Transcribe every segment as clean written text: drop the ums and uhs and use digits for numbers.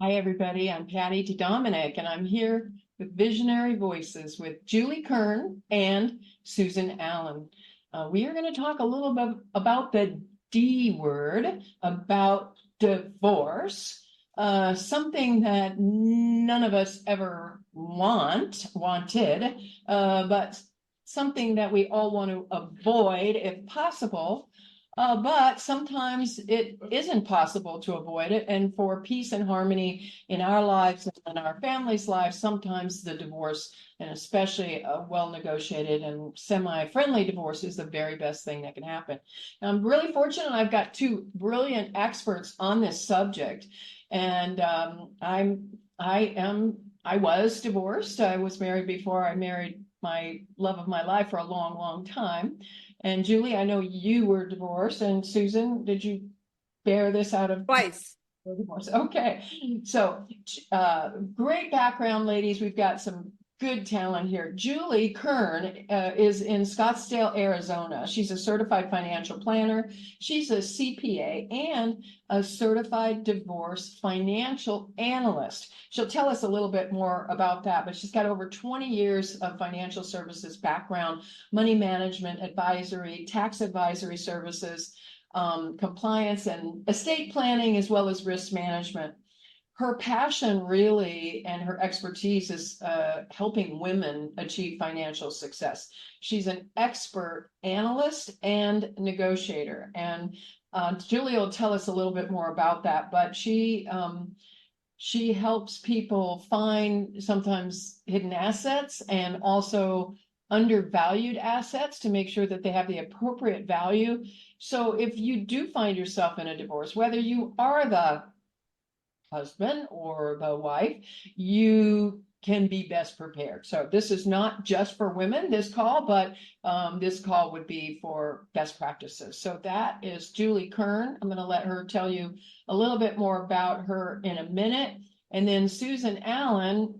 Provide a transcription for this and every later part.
Hi, everybody. I'm Patty DeDominic, and I'm here with Visionary Voices with Julie Kern and Susan Allan. We are going to talk a little bit about the D word, about divorce, something that none of us ever wanted, but something that we all want to avoid if possible. But sometimes it isn't possible to avoid it. And for peace and harmony in our lives and in our families' lives, sometimes the divorce, and especially a well-negotiated and semi-friendly divorce, is the very best thing that can happen. Now, I'm really fortunate. I've got two brilliant experts on this subject. And I was divorced. I was married before I married my love of my life for a long, long time. And Julie, I know you were divorced, and Susan, did you bear this out of Twice. divorce? Okay, so great background, ladies. We've got some good talent here. Julie Kern is in Scottsdale, Arizona. She's a certified financial planner. She's a CPA and a certified divorce financial analyst. She'll tell us a little bit more about that, but she's got over 20 years of financial services background, money management, advisory, tax advisory services, compliance and estate planning, as well as risk management. Her passion really and her expertise is helping women achieve financial success. She's an expert analyst and negotiator. And Julie will tell us a little bit more about that, but she helps people find sometimes hidden assets and also undervalued assets to make sure that they have the appropriate value. So if you do find yourself in a divorce, whether you are the husband or the wife, you can be best prepared. So this is not just for women, this call, but this call would be for best practices. So that is Julie Kern. I'm going to let her tell you a little bit more about her in a minute. And then Susan Allan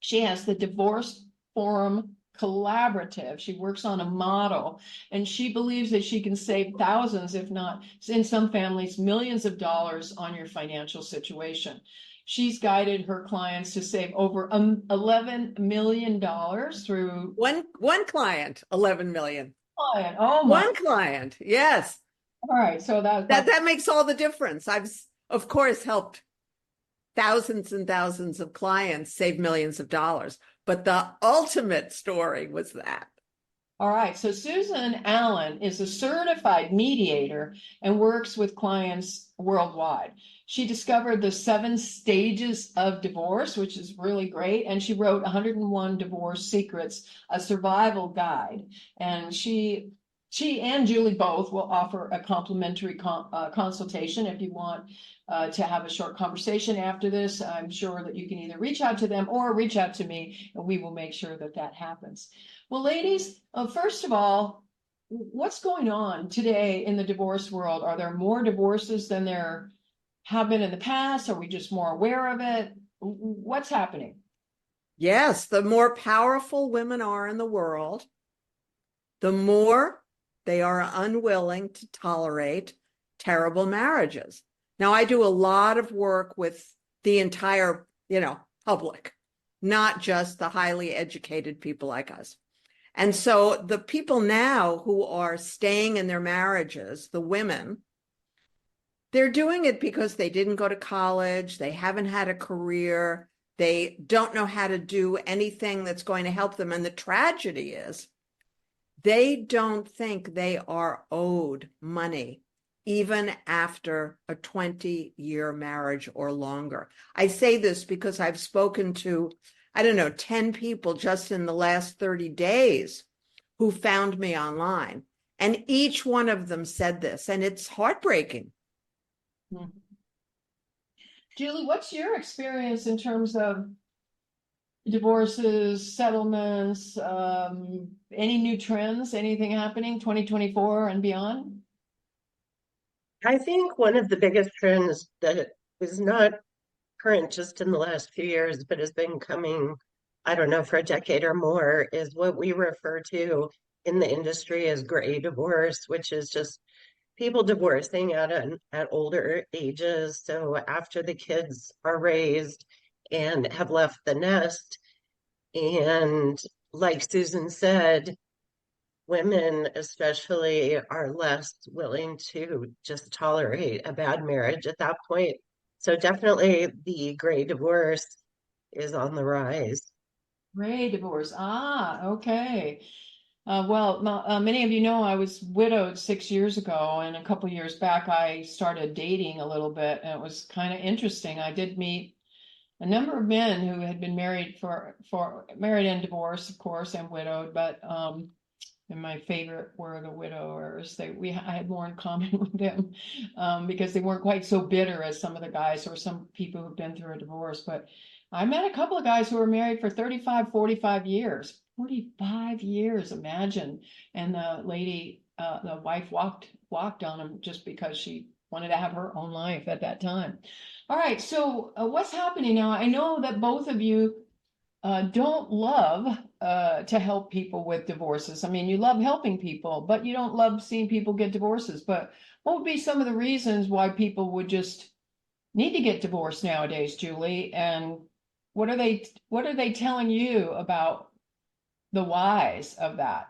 she has the Divorce Forum Collaborative. She works on a model, and she believes that she can save thousands, if not in some families, millions of dollars on your financial situation. She's guided her clients to save over $11 million through One client, 11 million. client. Oh my. One client, yes. All right. So That makes all the difference. I've, of course, helped thousands and thousands of clients save millions of dollars. But the ultimate story was that. all right. So Susan Allan is a certified mediator and works with clients worldwide. She discovered the 7 stages of divorce, which is really great. And she wrote 101 Divorce Secrets, a survival guide. And she and Julie both will offer a complimentary consultation if you want to have a short conversation after this. I'm sure that you can either reach out to them or reach out to me, and we will make sure that that happens. Well, ladies, first of all, what's going on today in the divorce world? Are there more divorces than there have been in the past? Are we just more aware of it? What's happening? Yes, the more powerful women are in the world, the more they are unwilling to tolerate terrible marriages. Now, I do a lot of work with the entire, public, not just the highly educated people like us. And so the people now who are staying in their marriages, the women, they're doing it because they didn't go to college, they haven't had a career, they don't know how to do anything that's going to help them. And the tragedy is they don't think they are owed money even after a 20-year marriage or longer. I say this because I've spoken to, 10 people just in the last 30 days who found me online. And each one of them said this, and it's heartbreaking. Hmm. Julie, what's your experience in terms of divorces, settlements, any new trends, anything happening 2024 and beyond? I think one of the biggest trends that is not current just in the last few years, but has been coming, I don't know, for a decade or more, is what we refer to in the industry as gray divorce, which is just people divorcing at older ages. So after the kids are raised and have left the nest, and like Susan said, women especially are less willing to just tolerate a bad marriage at that point. So definitely the gray divorce is on the rise. Gray divorce. Okay. Many of you know I was widowed 6 years ago, and a couple years back I started dating a little bit, and it was kind of interesting. I did meet a number of men who had been married for married and divorced, of course, and widowed, but and my favorite were the widowers. I had more in common with them because they weren't quite so bitter as some of the guys or some people who've been through a divorce. But I met a couple of guys who were married for 35, 45 years. 45 years, imagine. And the wife walked on him just because she wanted to have her own life at that time. All right, so what's happening now? I know that both of you don't love to help people with divorces. I mean, you love helping people, but you don't love seeing people get divorces. But what would be some of the reasons why people would just need to get divorced nowadays, Julie? And what are they telling you about the whys of that?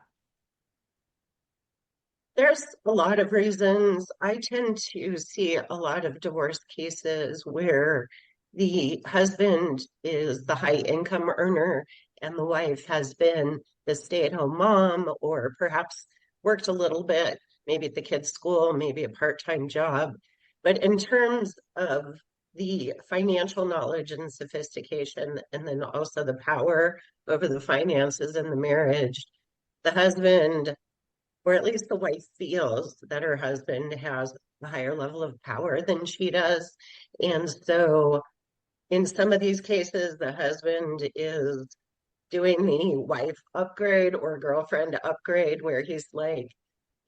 There's a lot of reasons. I tend to see a lot of divorce cases where the husband is the high income earner and the wife has been the stay-at-home mom, or perhaps worked a little bit, maybe at the kids' school, maybe a part-time job. But in terms of the financial knowledge and sophistication, and then also the power over the finances in the marriage, the husband, or at least the wife, feels that her husband has a higher level of power than she does. And so in some of these cases, the husband is doing the wife upgrade or girlfriend upgrade, where he's like,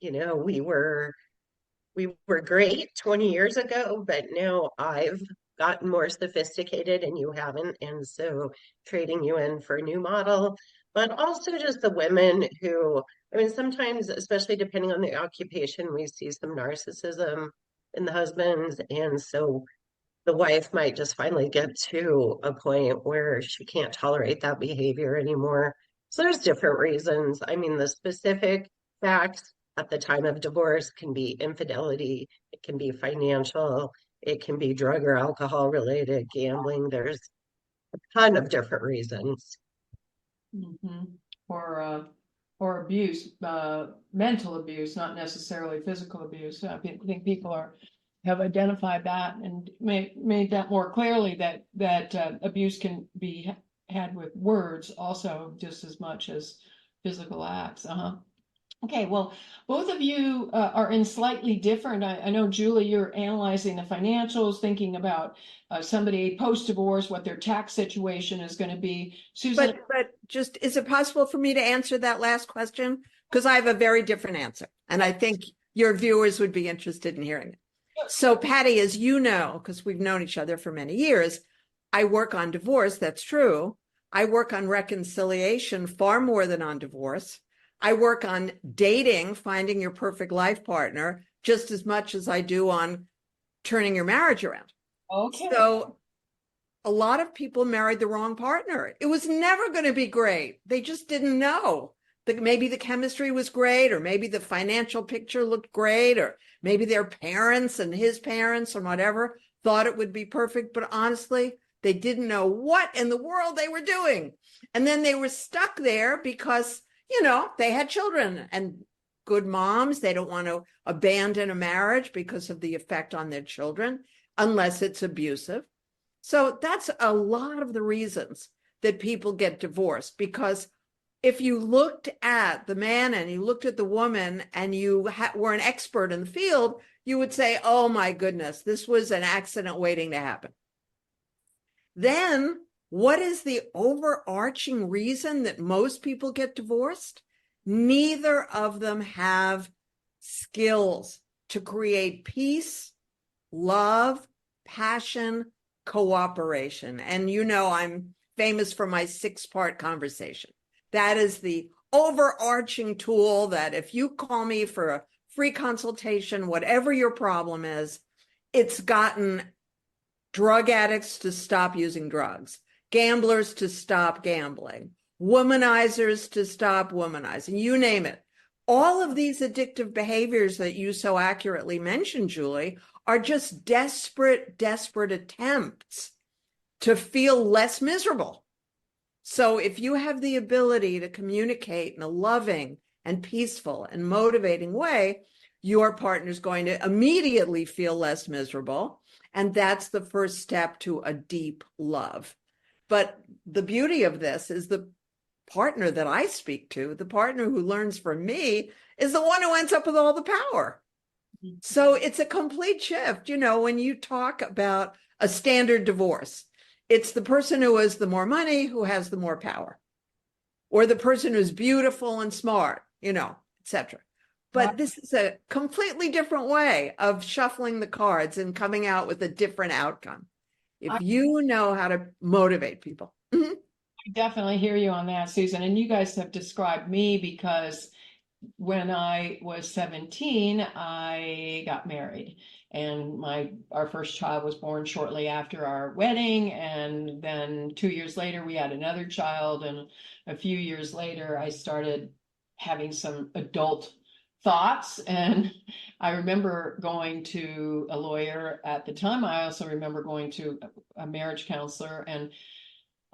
we were great 20 years ago, but now I've gotten more sophisticated and you haven't. And so trading you in for a new model, but also just the women who, I mean, sometimes, especially depending on the occupation, we see some narcissism in the husbands. And so the wife might just finally get to a point where she can't tolerate that behavior anymore. So there's different reasons. I mean, the specific facts at the time of divorce can be infidelity, it can be financial, it can be drug or alcohol related, gambling. There's a ton of different reasons. Mm-hmm. Or abuse, mental abuse, not necessarily physical abuse. I think people have identified that and made that more clearly, that abuse can be had with words also just as much as physical acts. Okay, well, both of you are in slightly different. I know, Julie, you're analyzing the financials, thinking about somebody post-divorce, what their tax situation is going to be. Susan, But just, is it possible for me to answer that last question? Because I have a very different answer, and I think your viewers would be interested in hearing it. So, Patty, as you know, because we've known each other for many years, I work on divorce. That's true. I work on reconciliation far more than on divorce. I work on dating, finding your perfect life partner, just as much as I do on turning your marriage around. okay. So a lot of people married the wrong partner. It was never going to be great. They just didn't know that maybe the chemistry was great, or maybe the financial picture looked great, or maybe their parents and his parents or whatever thought it would be perfect. But honestly, they didn't know what in the world they were doing. And then they were stuck there because, they had children, and good moms, they don't want to abandon a marriage because of the effect on their children, unless it's abusive. So that's a lot of the reasons that people get divorced, because if you looked at the man and you looked at the woman and you were an expert in the field, you would say, oh my goodness, this was an accident waiting to happen. Then what is the overarching reason that most people get divorced? Neither of them have skills to create peace, love, passion, cooperation. And I'm famous for my 6-part conversation. That is the overarching tool that if you call me for a free consultation, whatever your problem is. It's gotten drug addicts to stop using drugs, gamblers to stop gambling, womanizers to stop womanizing, you name it. All of these addictive behaviors that you so accurately mentioned, Julie, are just desperate attempts to feel less miserable. So if you have the ability to communicate in a loving and peaceful and motivating way, your partner is going to immediately feel less miserable. And that's the first step to a deep love. But the beauty of this is the partner that I speak to, the partner who learns from me, is the one who ends up with all the power. So it's a complete shift. When you talk about a standard divorce, it's the person who has the more money who has the more power, or the person who's beautiful and smart, etc. But this is a completely different way of shuffling the cards and coming out with a different outcome. If you know how to motivate people. I definitely hear you on that, Susan. And you guys have described me, because when I was 17, I got married, and our first child was born shortly after our wedding. And then 2 years later, we had another child. And a few years later, I started having some adult thoughts. And I remember going to a lawyer at the time. I also remember going to a marriage counselor, and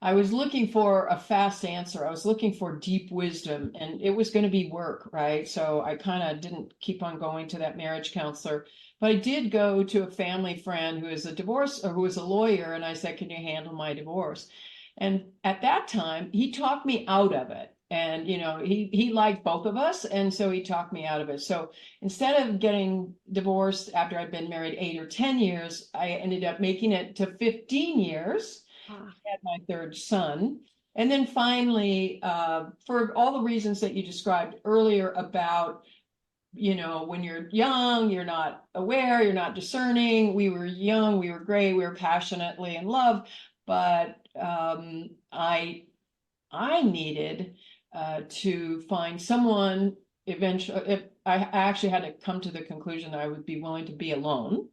I was looking for a fast answer. I was looking for deep wisdom, and it was going to be work, right? So I kind of didn't keep on going to that marriage counselor, but I did go to a family friend who is who is a lawyer. And I said, can you handle my divorce? And at that time, he talked me out of it. And, he liked both of us. And so he talked me out of it. So instead of getting divorced after I'd been married 8 or 10 years, I ended up making it to 15 years. Had my third son. And then finally, for all the reasons that you described earlier about, when you're young, you're not aware, you're not discerning. We were young, we were great, we were passionately in love, but I needed to find someone eventually. If I actually had to come to the conclusion that I would be willing to be alone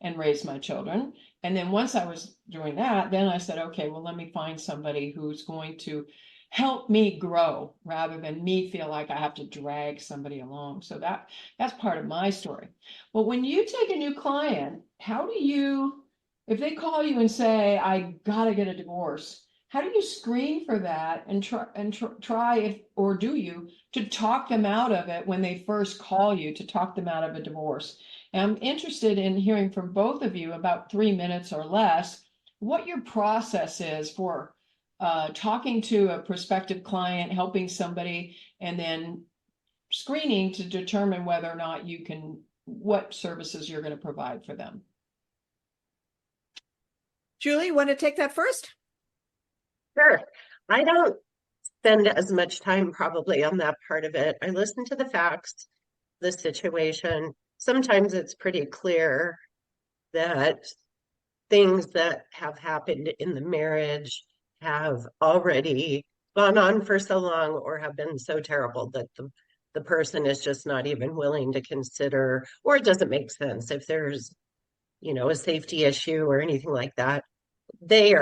and raise my children. And then once I was doing that, then I said, okay, well, let me find somebody who's going to help me grow rather than me feel like I have to drag somebody along. So that's part of my story. But when you take a new client, how do you, if they call you and say, I gotta get a divorce, how do you screen for that and try if, or do you, to talk them out of it when they first call you, to talk them out of a divorce? And I'm interested in hearing from both of you, about 3 minutes or less, what your process is for talking to a prospective client, helping somebody, and then screening to determine whether or not what services you're going to provide for them. Julie, you want to take that first? Sure. I don't spend as much time probably on that part of it. I listen to the facts, the situation. Sometimes it's pretty clear that things that have happened in the marriage have already gone on for so long or have been so terrible that the person is just not even willing to consider, or it doesn't make sense. If there's, a safety issue or anything like that, they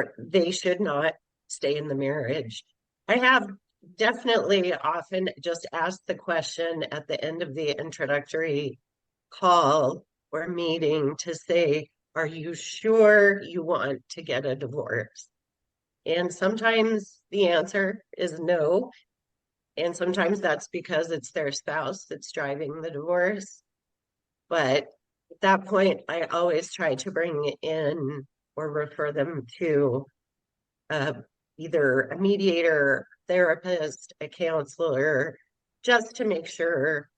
should not stay in the marriage. I have definitely often just asked the question at the end of the introductory call or meeting to say, are you sure you want to get a divorce? And sometimes the answer is no. And sometimes that's because it's their spouse that's driving the divorce. But at that point, I always try to bring in or refer them to either a mediator, therapist, a counselor, just to make sure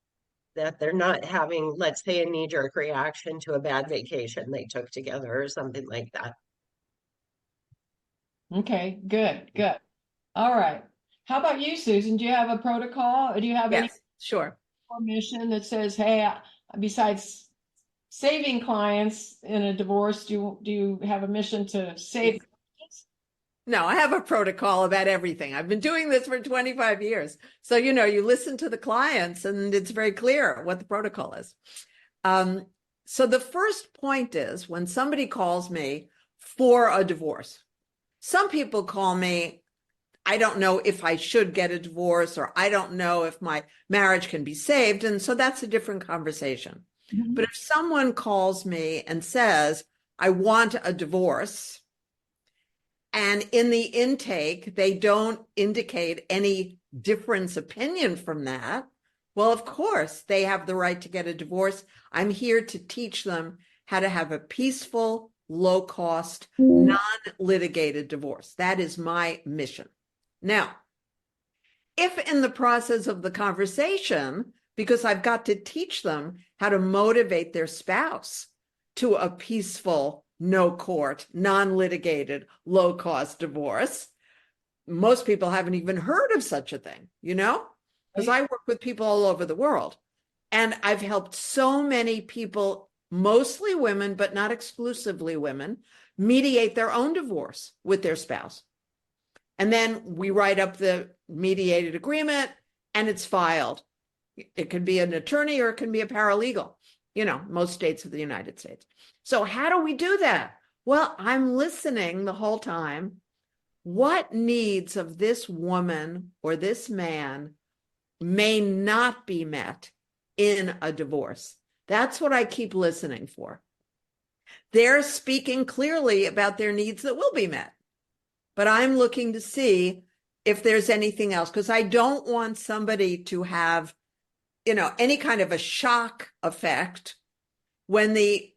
that they're not having, let's say, a knee-jerk reaction to a bad vacation they took together or something like that. Okay, good. All right. How about you, Susan? Do you have a protocol? Or do you have any Sure. mission that says, hey, besides saving clients in a divorce, do you have a mission to save? No, I have a protocol about everything. I've been doing this for 25 years. So, you listen to the clients and it's very clear what the protocol is. So the first point is when somebody calls me for a divorce, some people call me, I don't know if I should get a divorce, or I don't know if my marriage can be saved. And so that's a different conversation. Mhm. But if someone calls me and says, I want a divorce, and in the intake, they don't indicate any difference opinion from that, well, of course, they have the right to get a divorce. I'm here to teach them how to have a peaceful, low-cost, non-litigated divorce. That is my mission. Now, if in the process of the conversation, because I've got to teach them how to motivate their spouse to a peaceful, no court, non-litigated, low-cost divorce, most people haven't even heard of such a thing, because I work with people all over the world. And I've helped so many people, mostly women, but not exclusively women, mediate their own divorce with their spouse. And then we write up the mediated agreement and it's filed. It can be an attorney or it can be a paralegal, most states of the United States. So how do we do that? Well, I'm listening the whole time. What needs of this woman or this man may not be met in a divorce? That's what I keep listening for. They're speaking clearly about their needs that will be met. But I'm looking to see if there's anything else, because I don't want somebody to have, any kind of a shock effect when the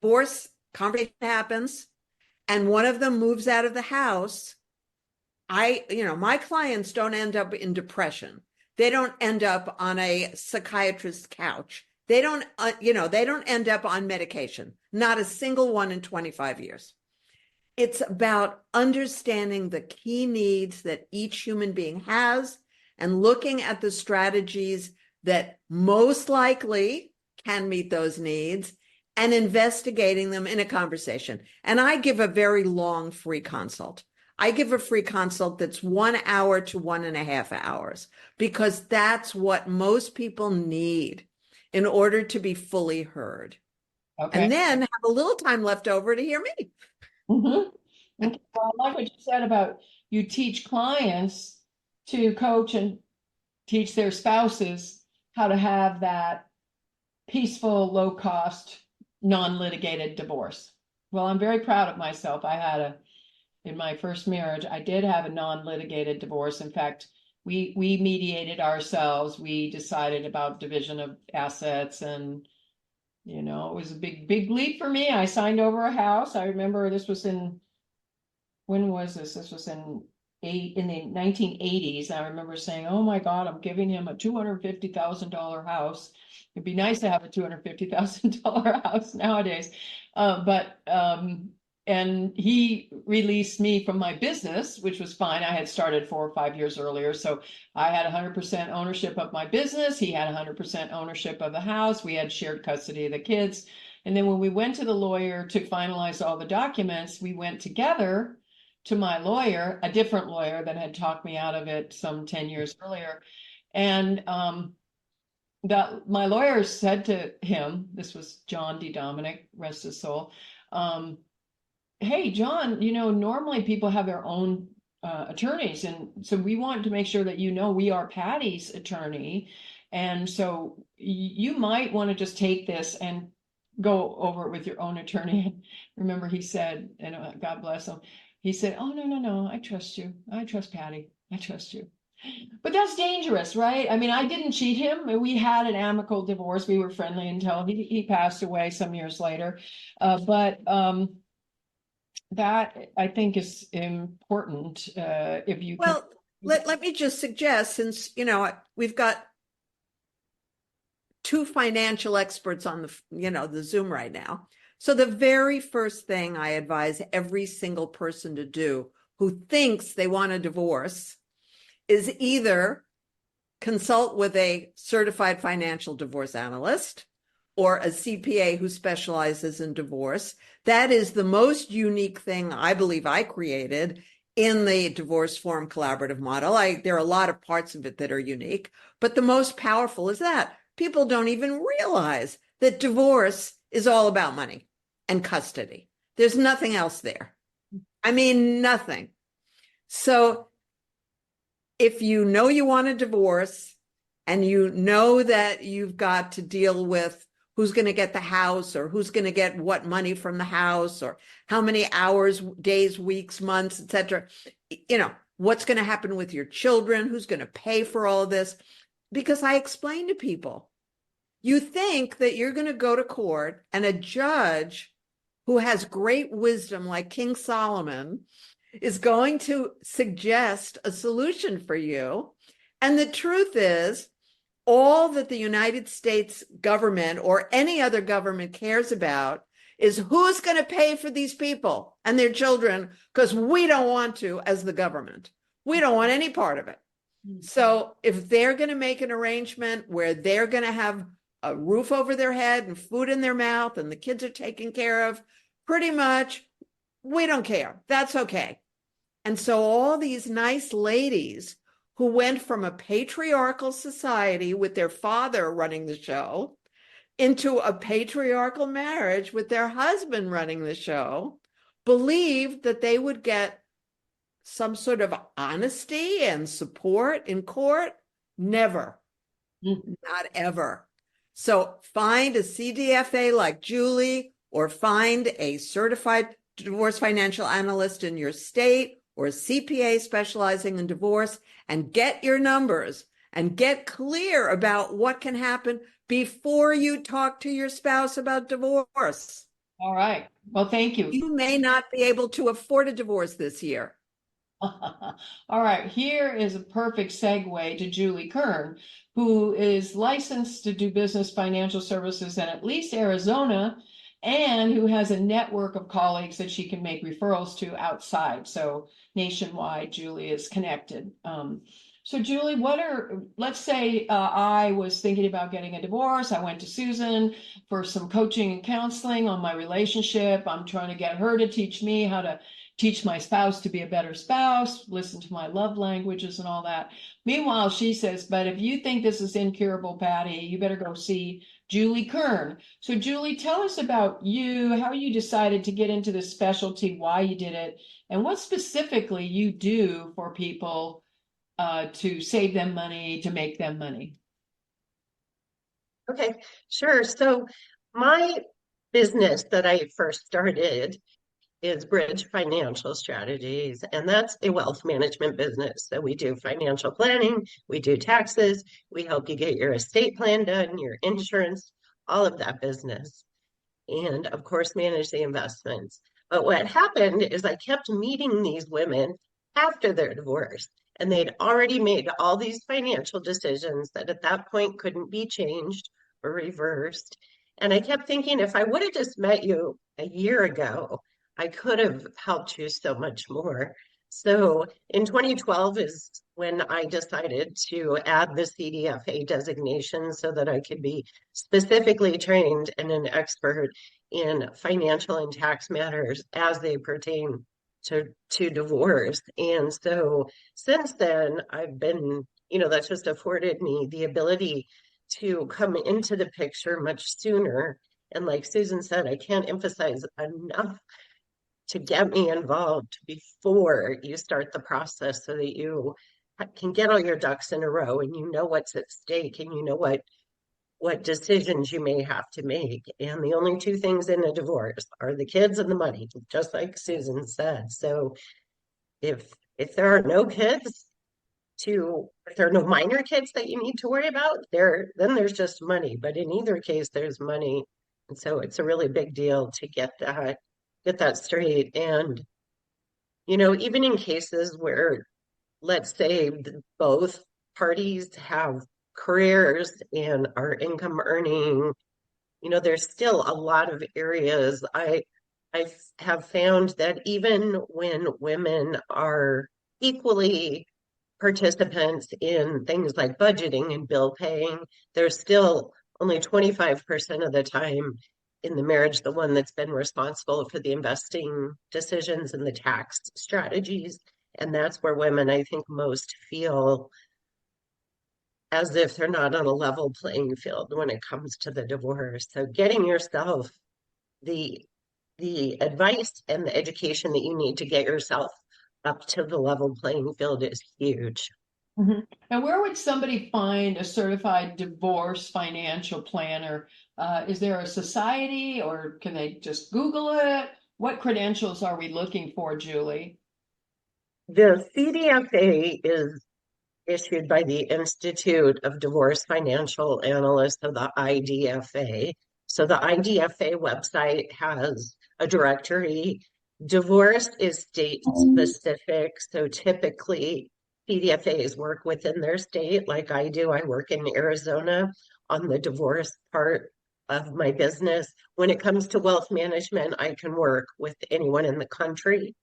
divorce conversation happens and one of them moves out of the house. My clients don't end up in depression. They don't end up on a psychiatrist's couch. They don't end up on medication. Not a single one in 25 years. It's about understanding the key needs that each human being has and looking at the strategies that most likely can meet those needs and investigating them in a conversation. And I give a very long free consult. I give a free consult that's 1 hour to 1.5 hours, because that's what most people need in order to be fully heard. Okay. And then have a little time left over to hear me. Mm-hmm. Okay. Well, I like what you said about you teach clients to coach and teach their spouses how to have that peaceful, low cost, non-litigated divorce. Well, I'm very proud of myself. In my first marriage, I did have a non-litigated divorce. In fact, we mediated ourselves. We decided about division of assets, and it was a big leap for me. I signed over a house. I remember when was this? This was in the 1980s. I remember saying, "Oh my God, I'm giving him a $250,000 house. It'd be nice to have a $250,000 house nowadays." And he released me from my business, which was fine. I had started 4 or 5 years earlier. So I had 100% ownership of my business. He had 100% ownership of the house. We had shared custody of the kids. And then when we went to the lawyer to finalize all the documents, we went together to my lawyer, a different lawyer that had talked me out of it some 10 years earlier. And my lawyer said to him, this was John DeDominic, rest his soul, "Hey, John, normally people have their own attorneys. And so we want to make sure that we are Patty's attorney. And so you might want to just take this and go over it with your own attorney." And remember, he said, and God bless him, he said, "Oh, no, I trust you. I trust Patty. I trust you." But that's dangerous, right? I mean, I didn't cheat him. We had an amicable divorce. We were friendly until he passed away some years later. But that I think is important. If you can. Well, let me just suggest, since, we've got 2 financial experts on the Zoom right now. So the very first thing I advise every single person to do who thinks they want a divorce is either consult with a certified financial divorce analyst or a CPA who specializes in divorce. That is the most unique thing I believe I created in the divorce forum collaborative model. There are a lot of parts of it that are unique, but the most powerful is that people don't even realize that divorce is all about money and custody. There's nothing else there. I mean, nothing. So if you know you want a divorce and you know that you've got to deal with who's going to get the house or who's going to get what money from the house or how many hours, days, weeks, months, etc., what's going to happen with your children, who's going to pay for all of this. Because I explain to people, you think that you're going to go to court and a judge who has great wisdom like King Solomon is going to suggest a solution for you. And the truth is, all that the United States government or any other government cares about is who's going to pay for these people and their children, because we don't want to as the government. We don't want any part of it. So if they're going to make an arrangement where they're going to have a roof over their head and food in their mouth and the kids are taken care of, pretty much, we don't care. That's okay. And so all these nice ladies who went from a patriarchal society with their father running the show into a patriarchal marriage with their husband running the show believed that they would get some sort of honesty and support in court. Never. Not ever. So find a CDFA like Julie, or find a certified divorce financial analyst in your state, or a CPA specializing in divorce, and get your numbers and get clear about what can happen before you talk to your spouse about divorce. All right. Well, thank you. You may not be able to afford a divorce this year. All right. Here is a perfect segue to Julie Kern, who is licensed to do business financial services in at least Arizona, and who has a network of colleagues that she can make referrals to outside. So nationwide, Julie is connected. So Julie, let's say I was thinking about getting a divorce. I went to Susan for some coaching and counseling on my relationship. I'm trying to get her to teach me how to teach my spouse to be a better spouse, listen to my love languages and all that. Meanwhile, she says, but if you think this is incurable, Patty, you better go see Julie Kern. So Julie, tell us about you, how you decided to get into this specialty, why you did it, and what specifically you do for people to save them money, to make them money. Okay, sure. So my business that I first started is Bridge Financial Strategies, and that's a wealth management business. So we do financial planning, we do taxes, we help you get your estate plan done, your insurance, all of that business, and of course, manage the investments. But what happened is I kept meeting these women after their divorce, and they'd already made all these financial decisions that at that point couldn't be changed or reversed. And I kept thinking, if I would have just met you a year ago, I could have helped you so much more. So in 2012 is when I decided to add the CDFA designation so that I could be specifically trained and an expert in financial and tax matters as they pertain to divorce. And so since then, I've been, that's just afforded me the ability to come into the picture much sooner. And like Susan said, I can't emphasize enough to get me involved before you start the process so that you can get all your ducks in a row and you know what's at stake and you know what decisions you may have to make. And the only two things in a divorce are the kids and the money, just like Susan said. So if there are no kids if there are no minor kids that you need to worry about, then there's just money. But in either case, there's money. And so it's a really big deal to get that straight. And, even in cases where, let's say, both parties have careers and are income earning, there's still a lot of areas. I have found that even when women are equally participants in things like budgeting and bill paying, there's still only 25% of the time in the marriage, the one that's been responsible for the investing decisions and the tax strategies. And that's where women, I think, most feel as if they're not on a level playing field when it comes to the divorce. So getting yourself the advice and the education that you need to get yourself up to the level playing field is huge. Mhm. And where would somebody find a certified divorce financial planner? Is there a society or can they just Google it? What credentials are we looking for, Julie? The CDFA is issued by the Institute of Divorce Financial Analysts, or the IDFA. So the IDFA website has a directory. Divorce is state specific. So typically CDFAs work within their state, like I do. I work in Arizona on the divorce part of my business. When it comes to wealth management, I can work with anyone in the country.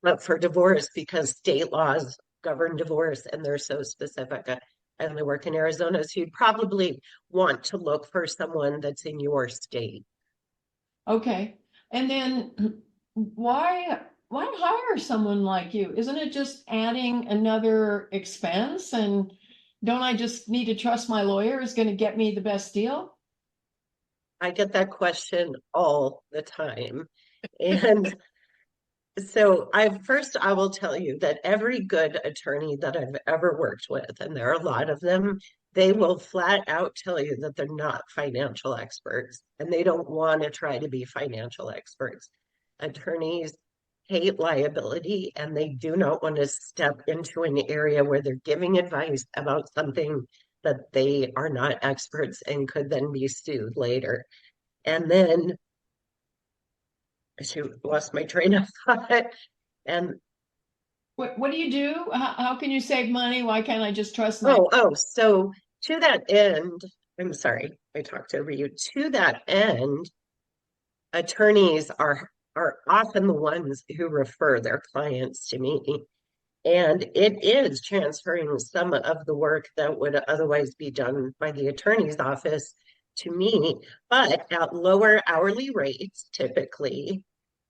But for divorce, because state laws govern divorce and they're so specific, I only work in Arizona, so you'd probably want to look for someone that's in your state. Okay. And then why hire someone like you? Isn't it just adding another expense? And don't I just need to trust my lawyer is going to get me the best deal? I get that question all the time. And so I will tell you that every good attorney that I've ever worked with, and there are a lot of them, they will flat out tell you that they're not financial experts and they don't want to try to be financial experts. Attorneys hate liability and they do not want to step into an area where they're giving advice about something that they are not experts and could then be sued later. And then I lost my train of thought. And What do you do? How can you save money? Why can't I just trust my so to that end, I'm sorry, I talked over you. To that end, attorneys are often the ones who refer their clients to me. And it is transferring some of the work that would otherwise be done by the attorney's office to me, but at lower hourly rates typically,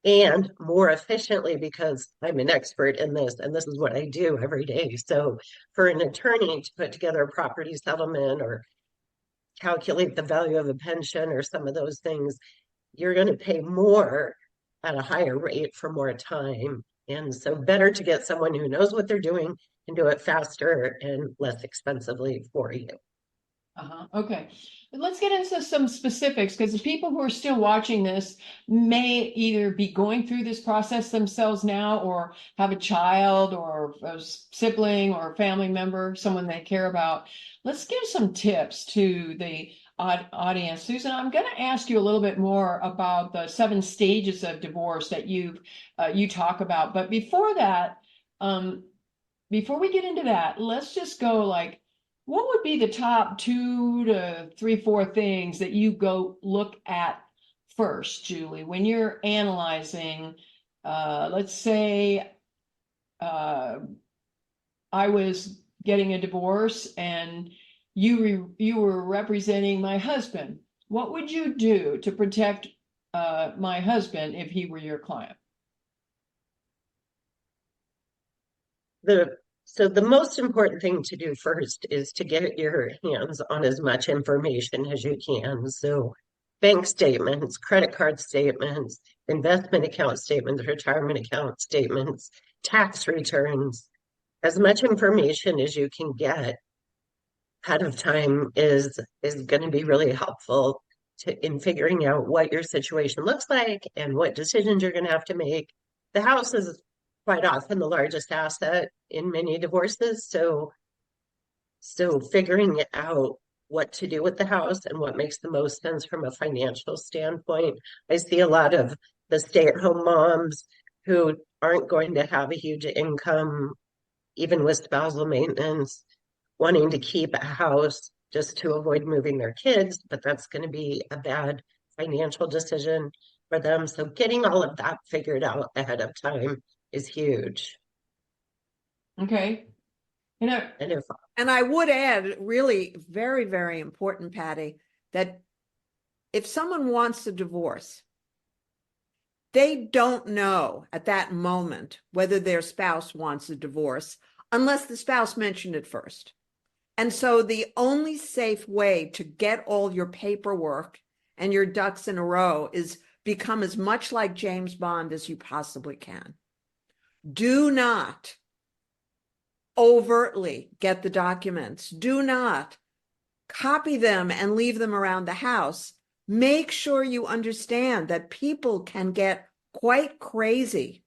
and more efficiently because I'm an expert in this and this is what I do every day. So for an attorney to put together a property settlement or calculate the value of a pension or some of those things, you're going to pay more at a higher rate for more time. And so better to get someone who knows what they're doing and do it faster and less expensively for you. Okay. Let's get into some specifics because the people who are still watching this may either be going through this process themselves now or have a child or a sibling or a family member, someone they care about. Let's give some tips to the audience. Susan, I'm going to ask you a little bit more about the 7 stages of divorce that you talk about. But before that, before we get into that, let's just go like, what would be the top 2 to 3, 4 things that you go look at first, Julie, when you're analyzing, let's say, I was getting a divorce and you were representing my husband. What would you do to protect my husband if he were your client? So the most important thing to do first is to get your hands on as much information as you can. So bank statements, credit card statements, investment account statements, retirement account statements, tax returns, as much information as you can get ahead of time is going to be really helpful in figuring out what your situation looks like and what decisions you're going to have to make. The house is quite often the largest asset in many divorces, so figuring out what to do with the house and what makes the most sense from a financial standpoint. I see a lot of the stay-at-home moms who aren't going to have a huge income, even with spousal maintenance, wanting to keep a house just to avoid moving their kids, but that's going to be a bad financial decision for them. So getting all of that figured out ahead of time is huge. Okay. You know, And if And I would add, really very, very important, Patty, that if someone wants a divorce, they don't know at that moment whether their spouse wants a divorce unless the spouse mentioned it first. And so the only safe way to get all your paperwork and your ducks in a row is become as much like James Bond as you possibly can. Do not overtly get the documents. Do not copy them and leave them around the house. Make sure you understand that people can get quite crazy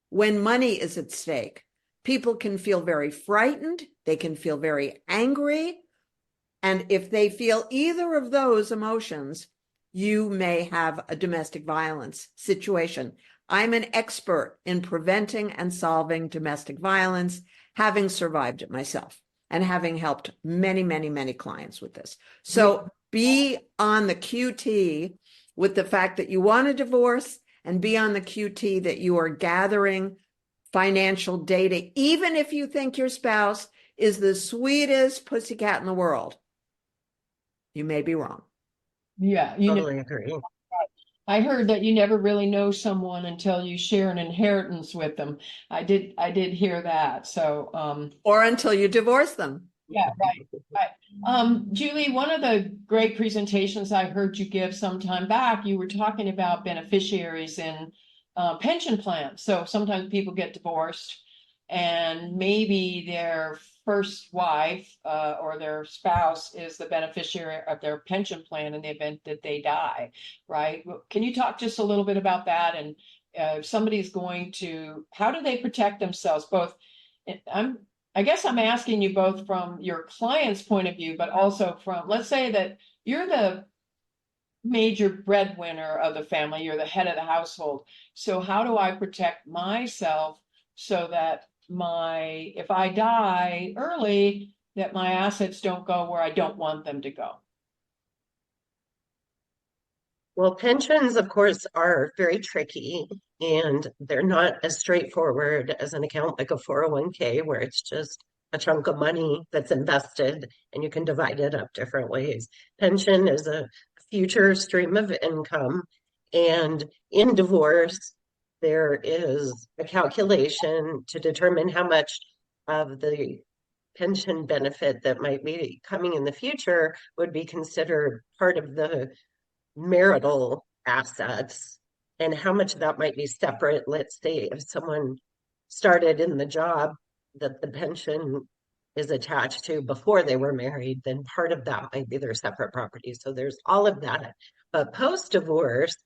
when money is at stake. People can feel very frightened. They can feel very angry. And if they feel either of those emotions, you may have a domestic violence situation. I'm an expert in preventing and solving domestic violence, having survived it myself and having helped many, many, many clients with this. So be on the QT with the fact that you want a divorce, and be on the QT that you are gathering financial data, even if you think your spouse is the sweetest pussycat in the world. You may be wrong. Yeah, Totally agree. I heard that you never really know someone until you share an inheritance with them. I did hear that. So, or until you divorce them. Yeah, right. Julie, one of the great presentations I heard you give some time back, you were talking about beneficiaries in pension plans. So sometimes people get divorced and maybe their first wife or their spouse is the beneficiary of their pension plan in the event that they die, right? Can you talk just a little bit about that? And if somebody's going to, how do they protect themselves? Both, I guess I'm asking you both from your client's point of view, but also from, let's say that you're the major breadwinner of the family, you're the head of the household. So how do I protect myself so that if I die early, that my assets don't go where I don't want them to go? Well, pensions, of course, are very tricky, and they're not as straightforward as an account like a 401k, where it's just a chunk of money that's invested and you can divide it up different ways. Pension is a future stream of income, and in divorce, there is a calculation to determine how much of the pension benefit that might be coming in the future would be considered part of the marital assets, and how much of that might be separate. Let's say if someone started in the job that the pension is attached to before they were married, then part of that might be their separate property. So there's all of that. But post-divorce,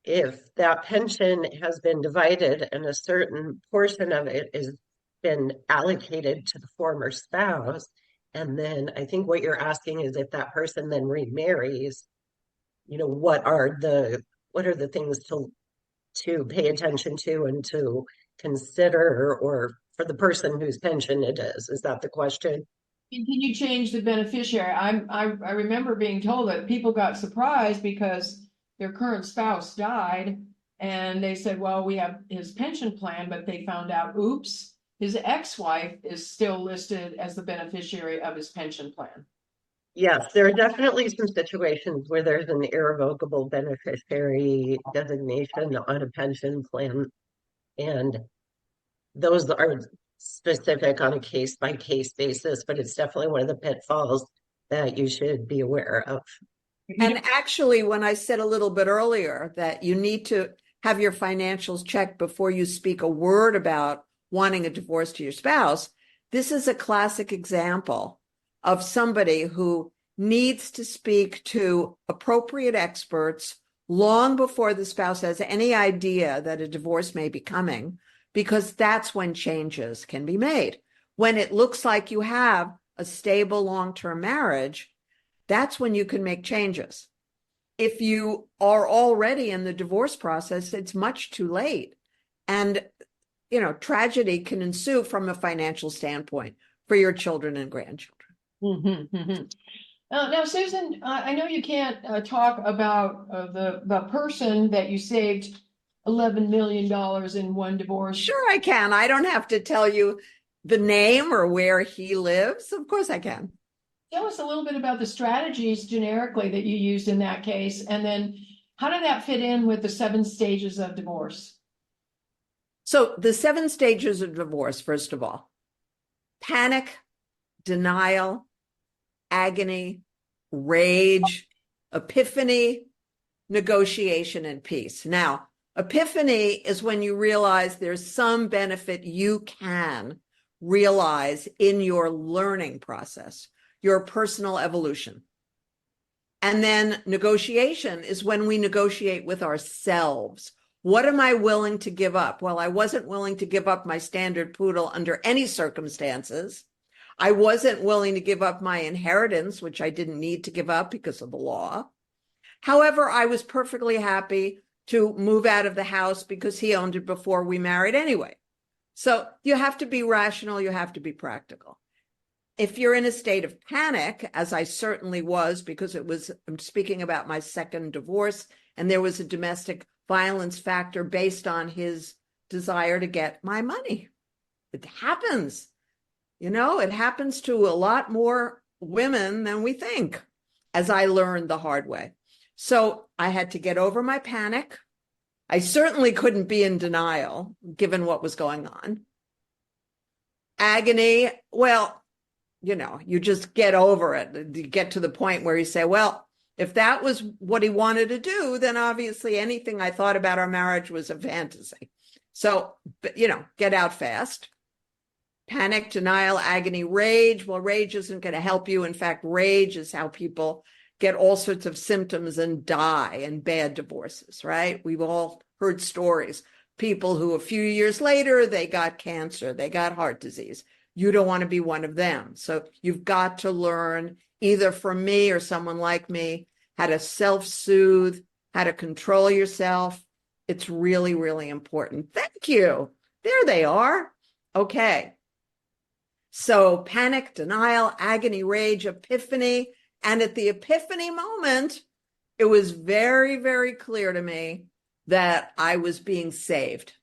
if that pension has been divided and a certain portion of it is been allocated to the former spouse, and then I think what you're asking is if that person then remarries, what are the things to pay attention to and to consider, or for the person whose pension it is that the question? Can you change the beneficiary? I remember being told that people got surprised because their current spouse died and they said, well, we have his pension plan, but they found out, oops, his ex-wife is still listed as the beneficiary of his pension plan. Yes, there are definitely some situations where there's an irrevocable beneficiary designation on a pension plan, and those are specific on a case-by-case basis, but it's definitely one of the pitfalls that you should be aware of. And actually, when I said a little bit earlier that you need to have your financials checked before you speak a word about wanting a divorce to your spouse, this is a classic example of somebody who needs to speak to appropriate experts long before the spouse has any idea that a divorce may be coming, because that's when changes can be made. When it looks like you have a stable long-term marriage, that's when you can make changes. If you are already in the divorce process, it's much too late. And, tragedy can ensue from a financial standpoint for your children and grandchildren. Mm-hmm, mm-hmm. Now, Susan, I know you can't talk about the person that you saved $11 million in one divorce. Sure, I can. I don't have to tell you the name or where he lives. Of course I can. Tell us a little bit about the strategies generically that you used in that case, and then how did that fit in with the 7 stages of divorce? So the 7 stages of divorce, first of all, panic, denial, agony, rage, epiphany, negotiation, and peace. Now, epiphany is when you realize there's some benefit you can realize in your learning process, your personal evolution. And then negotiation is when we negotiate with ourselves. What am I willing to give up? Well, I wasn't willing to give up my standard poodle under any circumstances. I wasn't willing to give up my inheritance, which I didn't need to give up because of the law. However, I was perfectly happy to move out of the house because he owned it before we married anyway. So you have to be rational, you have to be practical. If you're in a state of panic, as I certainly was, because I'm speaking about my second divorce, and there was a domestic violence factor based on his desire to get my money. It happens. It happens to a lot more women than we think, as I learned the hard way. So I had to get over my panic. I certainly couldn't be in denial, given what was going on. Agony, well, you just get over it. You get to the point where you say, well, if that was what he wanted to do, then obviously anything I thought about our marriage was a fantasy. So, get out fast. Panic, denial, agony, rage. Well, rage isn't going to help you. In fact, rage is how people get all sorts of symptoms and die in bad divorces, right? We've all heard stories. People who a few years later, they got cancer, they got heart disease. You don't want to be one of them. So you've got to learn, either from me or someone like me, how to self-soothe, how to control yourself. It's really, really important. Thank you. There they are. Okay. So panic, denial, agony, rage, epiphany. And at the epiphany moment, it was very, very clear to me that I was being saved.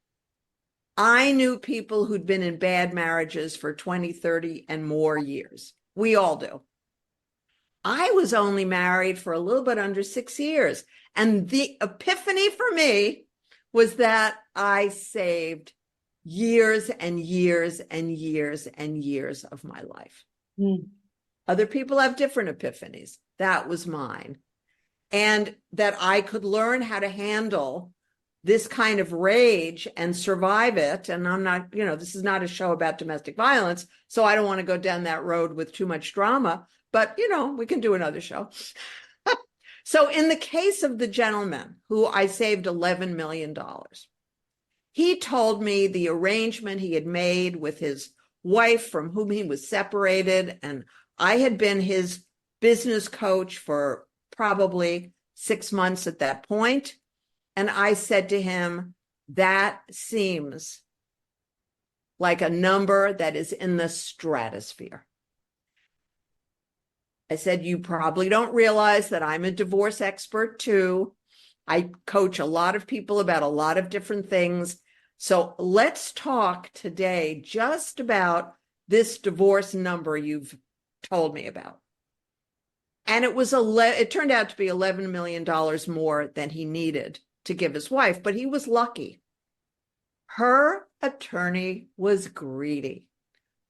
I knew people who'd been in bad marriages for 20, 30 and more years. We all do. I was only married for a little bit under 6 years. And the epiphany for me was that I saved years and years and years and years of my life. Other people have different epiphanies. That was mine. And that I could learn how to handle this kind of rage and survive it. And I'm not, this is not a show about domestic violence, so I don't want to go down that road with too much drama, but, we can do another show. So in the case of the gentleman who I saved $11 million, he told me the arrangement he had made with his wife from whom he was separated, and I had been his business coach for probably 6 months at that point. And I said to him, that seems like a number that is in the stratosphere. I said, you probably don't realize that I'm a divorce expert too. I coach a lot of people about a lot of different things. So let's talk today just about this divorce number you've told me about. And it turned out to be $11 million more than he needed to give his wife, but he was lucky. Her attorney was greedy.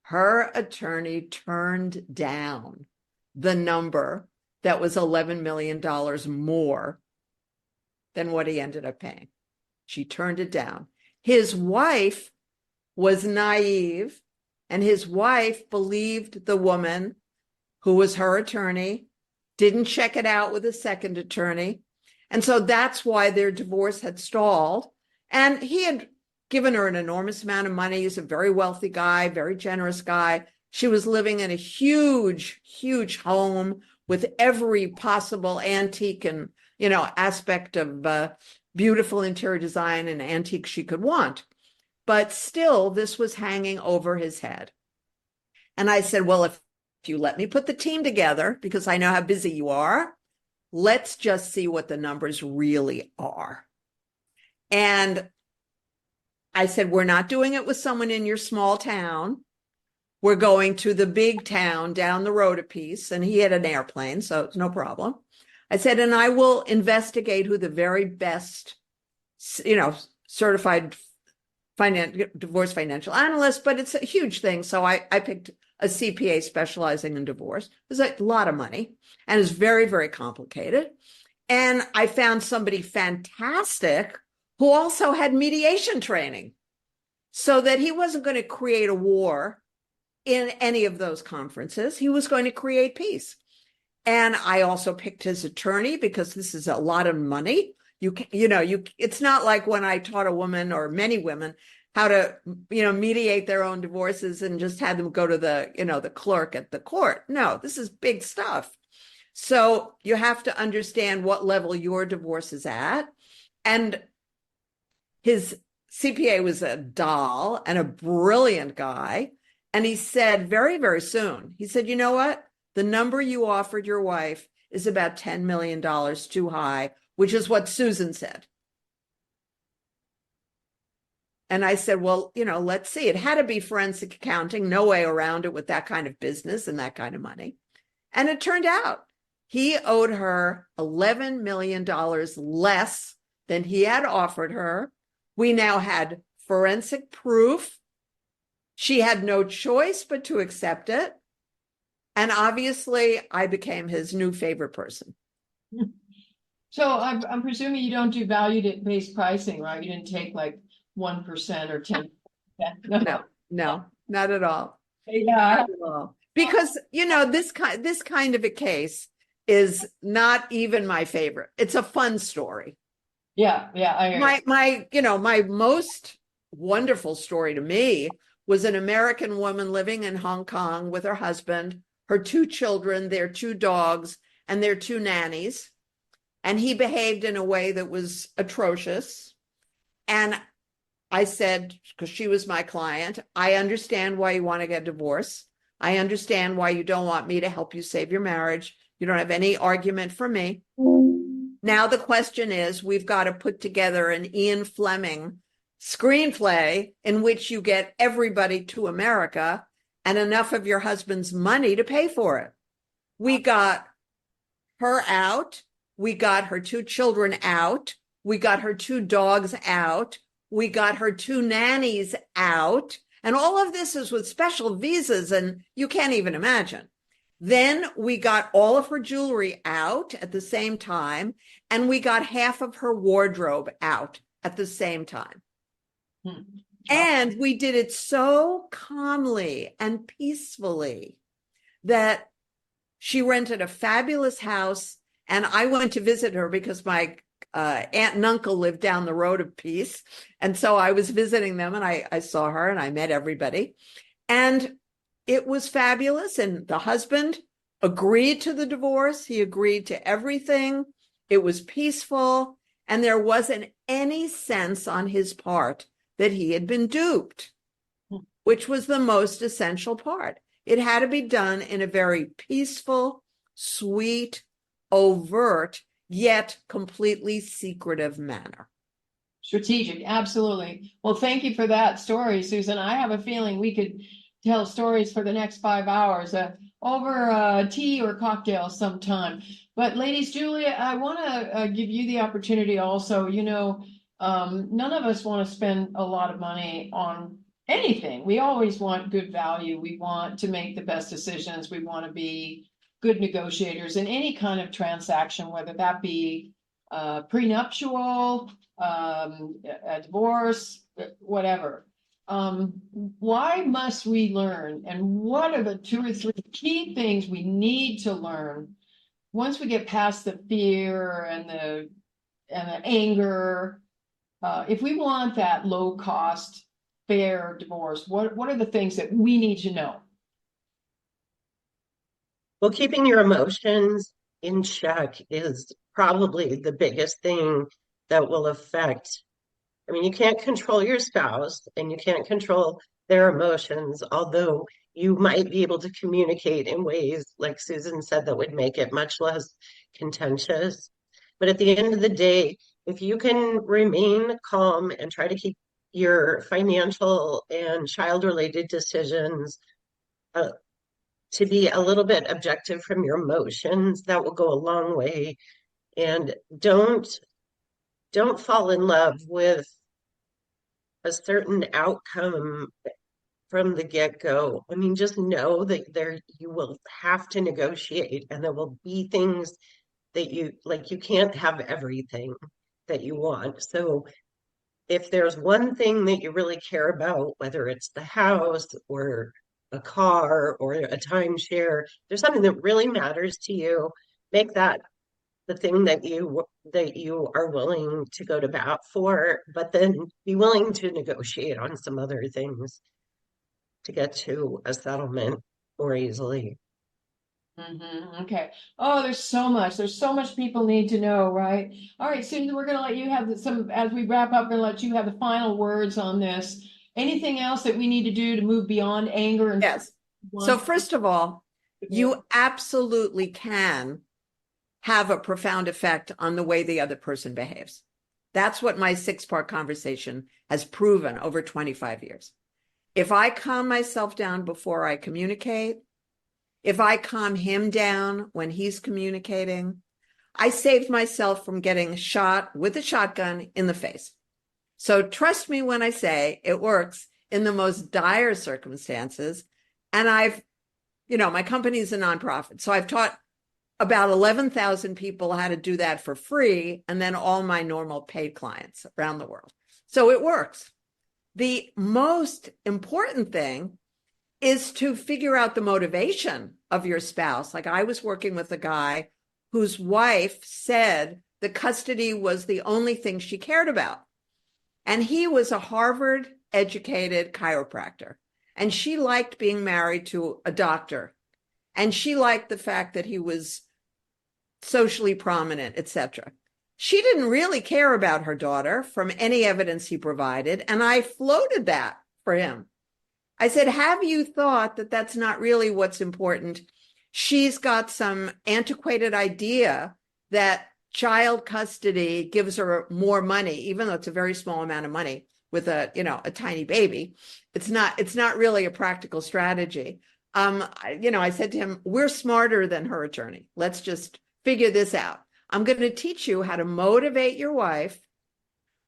Her attorney turned down the number that was $11 million more than what he ended up paying. She turned it down. His wife was naive, and his wife believed the woman who was her attorney, didn't check it out with a second attorney. And so that's why their divorce had stalled. And he had given her an enormous amount of money. He's a very wealthy guy, very generous guy. She was living in a huge, huge home with every possible antique and, aspect of beautiful interior design and antique she could want. But still, this was hanging over his head. And I said, well, if you let me put the team together, because I know how busy you are, let's just see what the numbers really are. And I said, we're not doing it with someone in your small town. We're going to the big town down the road a piece, and he had an airplane, so it's no problem. I said, and I will investigate who the very best, certified divorce financial analyst, but it's a huge thing. So I picked a CPA specializing in divorce. It was a lot of money and it's very, very complicated. And I found somebody fantastic who also had mediation training, so that he wasn't going to create a war in any of those conferences. He was going to create peace. And I also picked his attorney because this is a lot of money. It's not like when I taught a woman or many women how to, mediate their own divorces and just had them go to the clerk at the court. No, this is big stuff. So you have to understand what level your divorce is at. And his CPA was a doll and a brilliant guy. And he said very, very soon, he said, you know what? The number you offered your wife is about $10 million too high, which is what Susan said. And I said, well, let's see. It had to be forensic accounting, no way around it with that kind of business and that kind of money. And it turned out he owed her $11 million less than he had offered her. We now had forensic proof. She had no choice but to accept it. And obviously, I became his new favorite person. So I'm presuming you don't do value-based pricing, right? You didn't take like 1% or 10%. No, not at all. Yeah. Not at all. Because, this kind of a case is not even my favorite. It's a fun story. Yeah. My most wonderful story to me was an American woman living in Hong Kong with her husband, her 2 children, their 2 dogs, and their 2 nannies. And he behaved in a way that was atrocious. And I said, because she was my client, I understand why you want to get a divorce. I understand why you don't want me to help you save your marriage. You don't have any argument for me. Now the question is, we've got to put together an Ian Fleming screenplay in which you get everybody to America and enough of your husband's money to pay for it. We got her out. We got her 2 children out. We got her 2 dogs out. We got her 2 nannies out. And all of this is with special visas, and you can't even imagine. Then we got all of her jewelry out at the same time, and we got half of her wardrobe out at the same time. And we did it so calmly and peacefully that she rented a fabulous house. And I went to visit her because my aunt and uncle lived down the road a piece. And so I was visiting them, and I saw her and I met everybody. And it was fabulous. And the husband agreed to the divorce. He agreed to everything. It was peaceful. And there wasn't any sense on his part that he had been duped, which was the most essential part. It had to be done in a very peaceful, sweet, overt, yet completely secretive manner. Strategic, absolutely. Well, thank you for that story, Susan. I have a feeling we could tell stories for the next 5 hours over tea or cocktail sometime. But ladies, Julie, I want to give you the opportunity also. None of us want to spend a lot of money on anything. We always want good value. We want to make the best decisions. We want to be good negotiators in any kind of transaction, whether that be prenuptial, a divorce, whatever. Why must we learn? And what are the 2 or 3 key things we need to learn once we get past the fear and the anger? If we want that low cost, fair divorce, what are the things that we need to know? Well, keeping your emotions in check is probably the biggest thing that will affect. I mean, you can't control your spouse and you can't control their emotions, although you might be able to communicate in ways, like Susan said, that would make it much less contentious. But at the end of the day, if you can remain calm and try to keep your financial and child-related decisions uh, to be a little bit objective from your emotions. That will go a long way. And don't fall in love with a certain outcome from the get-go. I mean, just know that there you will have to negotiate, and there will be things that you can't have everything that you want. So if there's one thing that you really care about, whether it's the house or a car or a timeshare, there's something that really matters to you, make that the thing that you are willing to go to bat for, but then be willing to negotiate on some other things to get to a settlement more easily. Okay. Oh, there's so much people need to know, right? All right, Susan, we're going to let you have some, as we wrap up, we're going to let you have the final words on this. Anything else that we need to do to move beyond anger and Yes. So first of all, you absolutely can have a profound effect on the way the other person behaves. That's what my 6-part conversation has proven over 25 years. If I calm myself down before I communicate, if I calm him down when he's communicating, I save myself from getting shot with a shotgun in the face. So trust me when I say it works in the most dire circumstances. And my company is a nonprofit. So I've taught about 11,000 people how to do that for free, and then all my normal paid clients around the world. So it works. The most important thing is to figure out the motivation of your spouse. Like I was working with a guy whose wife said the custody was the only thing she cared about. And he was a Harvard educated chiropractor. And she liked being married to a doctor. And she liked the fact that he was socially prominent, etc. She didn't really care about her daughter from any evidence he provided. And I floated that for him. I said, have you thought that that's not really what's important? She's got some antiquated idea that child custody gives her more money, even though it's a very small amount of money with a tiny baby. It's not really a practical strategy. I said to him, we're smarter than her attorney. Let's just figure this out. I'm going to teach you how to motivate your wife,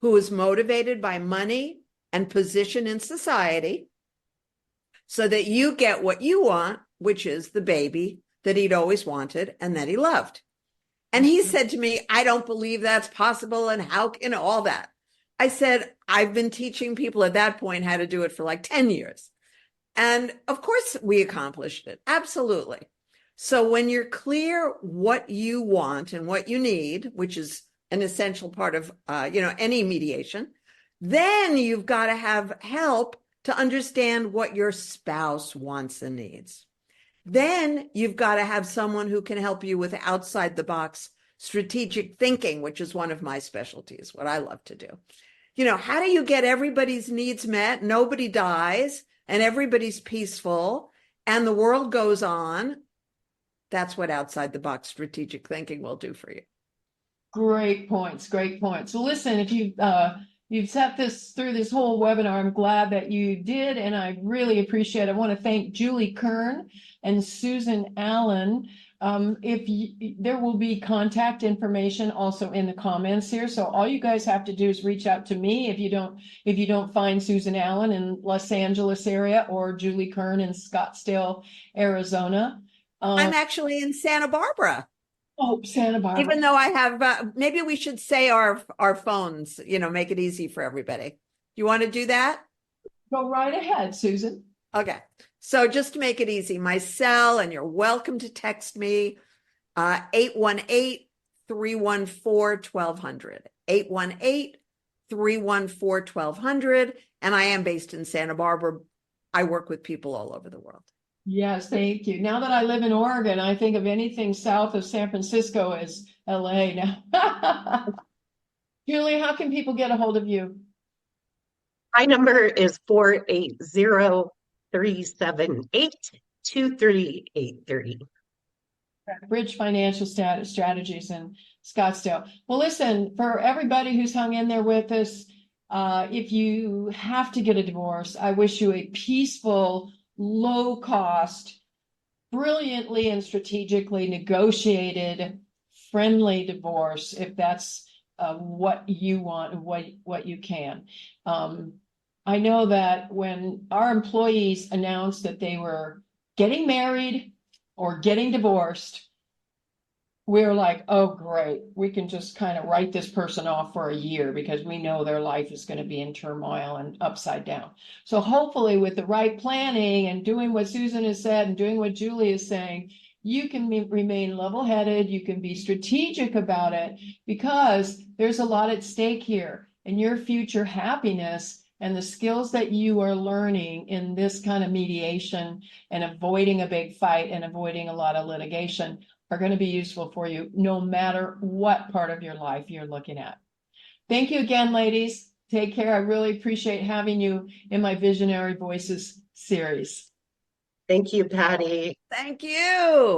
who is motivated by money and position in society, so that you get what you want, which is the baby that he'd always wanted and that he loved. And he said to me, I don't believe that's possible. And how can all that? I said, I've been teaching people at that point how to do it for like 10 years. And of course we accomplished it. Absolutely. So when you're clear what you want and what you need, which is an essential part of, any mediation, then you've got to have help to understand what your spouse wants and needs. Then you've got to have someone who can help you with outside the box strategic thinking, which is one of my specialties, what I love to do. How do you get everybody's needs met? Nobody dies and everybody's peaceful and the world goes on. That's what outside the box strategic thinking will do for you. Great points. Great points. Well, listen, if you've sat through this whole webinar, I'm glad that you did, and I really appreciate it. I want to thank Julie Kern and Susan Allan. There will be contact information also in the comments here. So all you guys have to do is reach out to me if you don't find Susan Allan in Los Angeles area or Julie Kern in Scottsdale, Arizona. I'm actually in Santa Barbara. Oh, Santa Barbara. Even though I have, maybe we should say our phones, make it easy for everybody. You want to do that? Go right ahead, Susan. Okay. So just to make it easy, my cell, and you're welcome to text me, 818-314-1200, 818-314-1200. And I am based in Santa Barbara. I work with people all over the world. Yes, thank you. Now that I live in Oregon, I think of anything south of San Francisco as LA now. Julie, how can people get a hold of you? My number is 480-378-2383. Bridge Financial Strategies in Scottsdale. Well, listen, for everybody who's hung in there with us, if you have to get a divorce, I wish you a peaceful, low cost, brilliantly and strategically negotiated, friendly divorce, if that's what you want and what you can. I know that when our employees announced that they were getting married or getting divorced, we're like, oh, great, we can just kind of write this person off for a year because we know their life is going to be in turmoil and upside down. So hopefully with the right planning and doing what Susan has said and doing what Julie is saying, you can remain level-headed, you can be strategic about it, because there's a lot at stake here, and your future happiness and the skills that you are learning in this kind of mediation and avoiding a big fight and avoiding a lot of litigation are going to be useful for you no matter what part of your life you're looking at. Thank you again, ladies. Take care. I really appreciate having you in my Visionary Voices series. Thank you, Patty. Thank you.